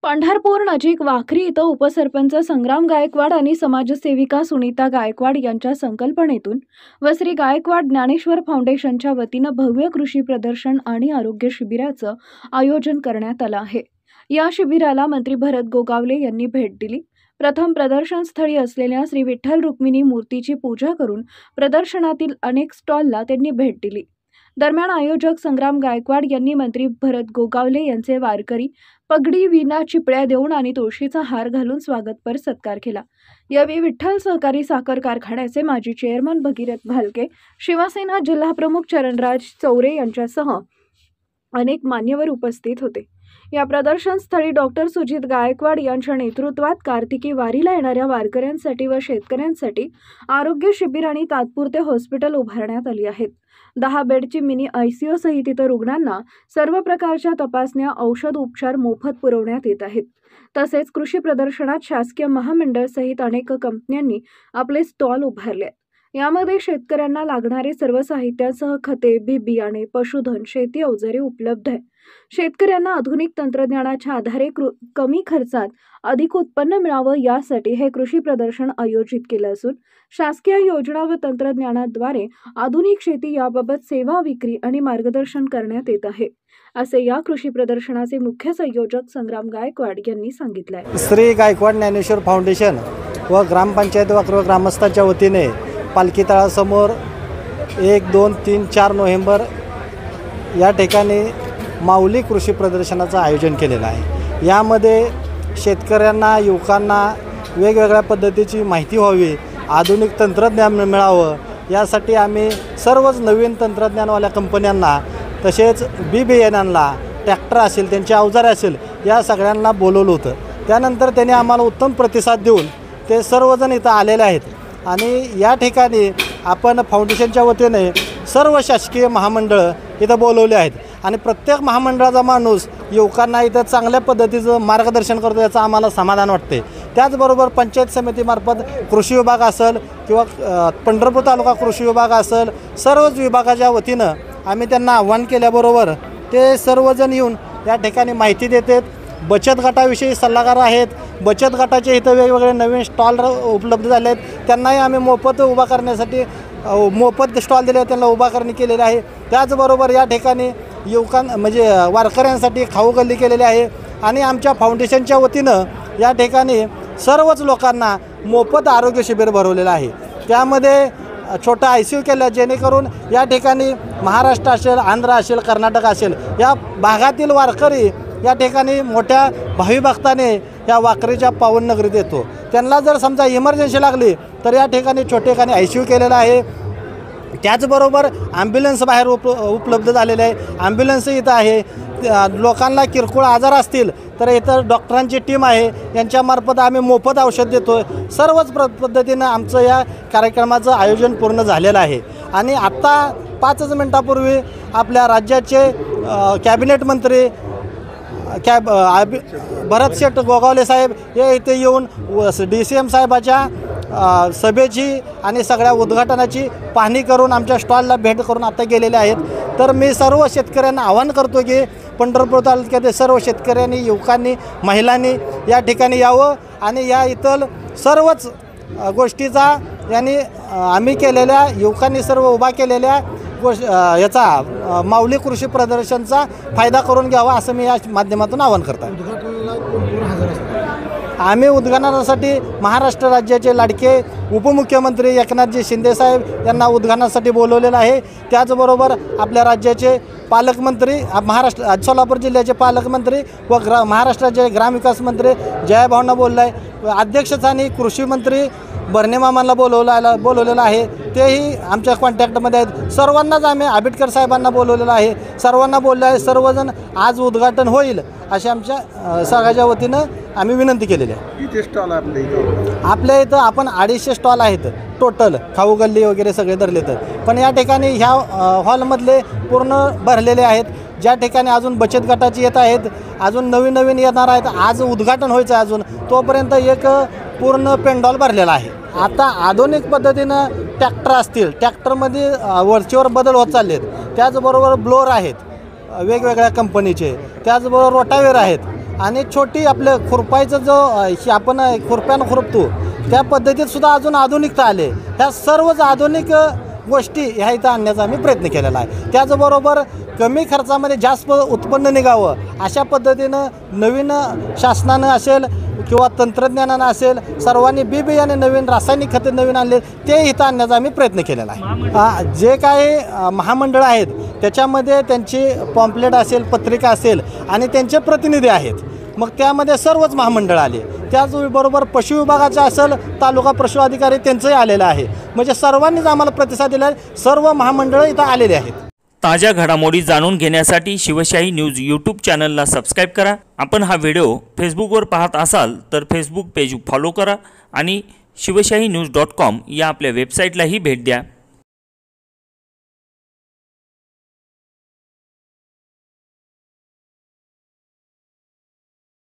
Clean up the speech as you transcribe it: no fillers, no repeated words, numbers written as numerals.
पंढरपूर नजीक वाखरी इथं उपसरपंच संग्राम गायकवाड आणि समाजसेविका सुनीता गायकवाड यांच्या संकल्पनेतून व श्री गायकवाड ज्ञानेश्वर फाउंडेशनच्या वतीनं भव्य कृषी प्रदर्शन आणि आरोग्य शिबिराचं आयोजन करण्यात आलं आहे। या शिबिराला मंत्री भरत गोगावले यांनी भेट दिली। प्रथम प्रदर्शन स्थळी असलेल्या श्री विठ्ठल रुक्मिणी मूर्तीची पूजा करून प्रदर्शनातील अनेक स्टॉलला त्यांनी भेट दिली। दरम्यान आयोजक संग्राम गायकवाड यांनी मंत्री भरत गोगावले यांचे वारकरी पगडी, विना, चिपळ्या देऊन आणि तुळशीचा हार घालून स्वागतपर सत्कार केला। यावेळी विठ्ठल सहकारी साखर कारखान्याचे माजी चेअरमन भगीरथ भालके, शिवसेना जिल्हाप्रमुख चरणराज चौरे यांच्यासह अनेक मान्यवर उपस्थित होते। या प्रदर्शन स्थळी डॉक्टर सुजित गायकवाड यांच्या नेतृत्वात कार्तिकी वारीला येणाऱ्या वारकऱ्यांसाठी व शेतकऱ्यांसाठी आरोग्य शिबिर आणि तात्पुरते हॉस्पिटल उभारण्यात आली आहेत। 10 बेडची मिनी ICU सहित इतर रुग्णांना सर्व प्रकारच्या तपासण्या, औषध, उपचार मोफत पुरवण्यात येत आहेत। तसेच कृषी प्रदर्शनात शासकीय महामंडळ सहित अनेक कंपन्यांनी आपले स्टॉल उभारले। यामध्ये शेतकऱ्यांना लागणारे सर्व साहित्यासह खते, बियाणे, पशुधन, शेती अवजारे उपलब्ध आहे। शेतकऱ्यांना आधुनिक तंत्रज्ञानाच्या आधारे कमी खर्चात अधिक उत्पन्न मिळावं यासाठी हे कृषी प्रदर्शन आयोजित केलं असून शासकीय योजना व तंत्रज्ञानाद्वारे आधुनिक शेती याबाबत सेवा, विक्री आणि मार्गदर्शन करण्यात येत आहे, असे या कृषी प्रदर्शनाचे मुख्य संयोजक संग्राम गायकवाड यांनी सांगितले। श्री गायकवाड ज्ञानेश्वर फाउंडेशन व ग्रामपंचायत व ग्रामस्थांच्या वतीने पालखी तळासमोर 1, 2, 3, 4 नोव्हेंबर या ठिकाणी माऊली कृषी प्रदर्शनाचं आयोजन केलेलं आहे। यामध्ये शेतकऱ्यांना, युवकांना वेगवेगळ्या पद्धतीची माहिती व्हावी, आधुनिक तंत्रज्ञान मिळावं यासाठी आम्ही सर्वच नवीन तंत्रज्ञानवाल्या कंपन्यांना, तसेच बियाण्यांना, ट्रॅक्टर असेल, त्यांचे अवजारे असेल, या सगळ्यांना बोलवलं होतं। त्यानंतर त्यांनी आम्हाला उत्तम प्रतिसाद देऊन ते सर्वजण इथं आलेले आहेत आणि या ठिकाणी आपण फाउंडेशनच्या वतीने सर्व शासकीय महामंडळ इथं बोलवले आहेत आणि प्रत्येक महामंडळाचा माणूस युवकांना इथं चांगल्या पद्धतीचं मार्गदर्शन करतो, याचं आम्हाला समाधान वाटते। त्याचबरोबर पंचायत समितीमार्फत कृषी विभाग असेल किंवा पंढरपूर तालुका कृषी विभाग असेल, सर्वच विभागाच्या वतीनं आम्ही त्यांना आव्हान केल्याबरोबर ते सर्वजण येऊन या ठिकाणी माहिती देतात। बचत गटाविषयी सल्लागार आहेत। बचत गटाचे इथं वेगवेगळे नवीन स्टॉल उपलब्ध झाले आहेत, त्यांनाही आम्ही मोफत उभा करण्यासाठी मोफत स्टॉल दिले, त्यांना उभा करणे केलेले आहे। त्याचबरोबर या ठिकाणी म्हणजे वारकऱ्यांसाठी खाऊ गल्ली केलेली आहे आणि आमच्या फाउंडेशनच्या वतीनं या ठिकाणी सर्वच लोकांना मोफत आरोग्य शिबिर भरवलेलं आहे। त्यामध्ये छोटा ICU केलं, जेणेकरून या ठिकाणी महाराष्ट्र असेल, आंध्र असेल, कर्नाटक असेल, या भागातील वारकरी या ठिकाणी मोठ्या भावी भक्ताने या वाखरीच्या पावननगरीत येतो। त्यांना जर समजा इमर्जन्सी लागली तर या ठिकाणी छोटेखानी ICU केलेलं आहे। त्याचबरोबर ॲम्ब्युलन्स बाहेर उपलब्ध झालेले आहे, ॲम्ब्युलन्स इथं आहे। लोकांना किरकोळ आजार असतील तर इथं डॉक्टरांची टीम आहे, यांच्यामार्फत आम्ही मोफत औषध देतो। सर्वच पद्धतीनं आमचं या कार्यक्रमाचं आयोजन पूर्ण झालेलं आहे आणि आत्ता 5 मिनिटापूर्वी आपल्या राज्याचे कॅबिनेट मंत्री भरत शेठ गोगावले साहेब हे इथे येऊन DCM साहेबाच्या सभेची आणि सगळ्या उद्घाटनाची पाहणी करून आमच्या स्टॉलला भेट करून आता गेलेले आहेत। तर मी सर्व शेतकऱ्यांना आवाहन करतो की पंढरपूर तालुक्यातील सर्व शेतकऱ्यांनी, युवकांनी, महिलांनी या ठिकाणी यावं आणि या इतर सर्वच गोष्टीचा यांनी आम्ही केलेल्या, युवकांनी सर्व उभा केलेल्या याचा माऊली कृषी प्रदर्शनचा फायदा करून घ्यावा, असं मी या माध्यमातून आवाहन करतो। आम्ही उद्घाटनासाठी महाराष्ट्र राज्याचे लाडके उपमुख्यमंत्री एकनाथजी शिंदे साहेब यांना उद्घाटनासाठी बोलवलेलं आहे। त्याचबरोबर आपल्या राज्याचे पालकमंत्री, सोलापूर जिल्ह्याचे पालकमंत्री व महाराष्ट्राचे ग्रामविकास मंत्री जयभावना बोलला आहे। अध्यक्षस्थानी कृषी मंत्री भरणे मामांना बोलवलेलं आहे, तेही आमच्या कॉन्टॅक्टमध्ये आहेत। सर्वांनाच आम्ही आंबेडकर साहेबांना बोलवलेलं आहे, सर्वांना बोललं आहे। सर्वजण आज उद्घाटन होईल अशी आमच्या सगळ्याच्या वतीनं आम्ही विनंती केलेली आहे। किती स्टॉल आपल्या इथं आपण 250 स्टॉल आहेत टोटल, खाऊ गल्ली वगैरे सगळे धरले तर, पण या ठिकाणी ह्या हॉलमधले पूर्ण भरलेले आहेत। ज्या ठिकाणी अजून बचत गटाची येत आहेत, अजून नवीन येणार आहेत, आज उद्घाटन व्हायचं आहे अजून, तोपर्यंत एक पूर्ण पेंडॉल भरलेला आहे। आता आधुनिक पद्धतीनं ट्रॅक्टर असतील, ट्रॅक्टरमध्ये वरचीवर बदल होत चालले आहेत। त्याचबरोबर ब्लोअर आहेत वेगवेगळ्या कंपनीचे, त्याचबरोबर रोटावेर आहेत आणि छोटी आपलं खुरपायचं जो आपण खुरप्यानं खुरपतो त्या पद्धतीत सुद्धा अजून आधुनिकता आले. ह्या सर्वच आधुनिक गोष्टी ह्या इथं आणण्याचा आम्ही प्रयत्न केलेला आहे. त्याचबरोबर कमी खर्चामध्ये जास्त उत्पन्न निघावं अशा पद्धतीनं नवीन शासनानं असेल किंवा तंत्रज्ञानानं असेल सर्वांनी बियाणे नवीन रासायनिक खते नवीन आणले ते इथं आणण्याचा आम्ही प्रयत्न केलेला आहे. जे काही महामंडळं आहेत त्याच्यामध्ये त्यांची पॉम्पलेट असेल पत्रिका असेल आणि त्यांचे प्रतिनिधी आहेत. मग त्यामध्ये सर्वच महामंडळ आले. त्याचबरोबर पशु विभागाचं असेल तालुका पशु अधिकारी त्यांचंही आलेलं आहे. म्हणजे सर्वांनीच आम्हाला प्रतिसाद दिला. सर्व महामंडळं इथं आलेले आहेत. ताज्या घडामोडी जाणून घेण्यासाठी शिवशाही न्यूज यूट्यूब चॅनलला सबस्क्राईब करा. आपण हा व्हिडिओ फेसबुकवर पाहत असाल तर फेसबुक पेज फॉलो करा आणि शिवशाही न्यूज.com या आपल्या वेबसाईटलाही भेट द्या.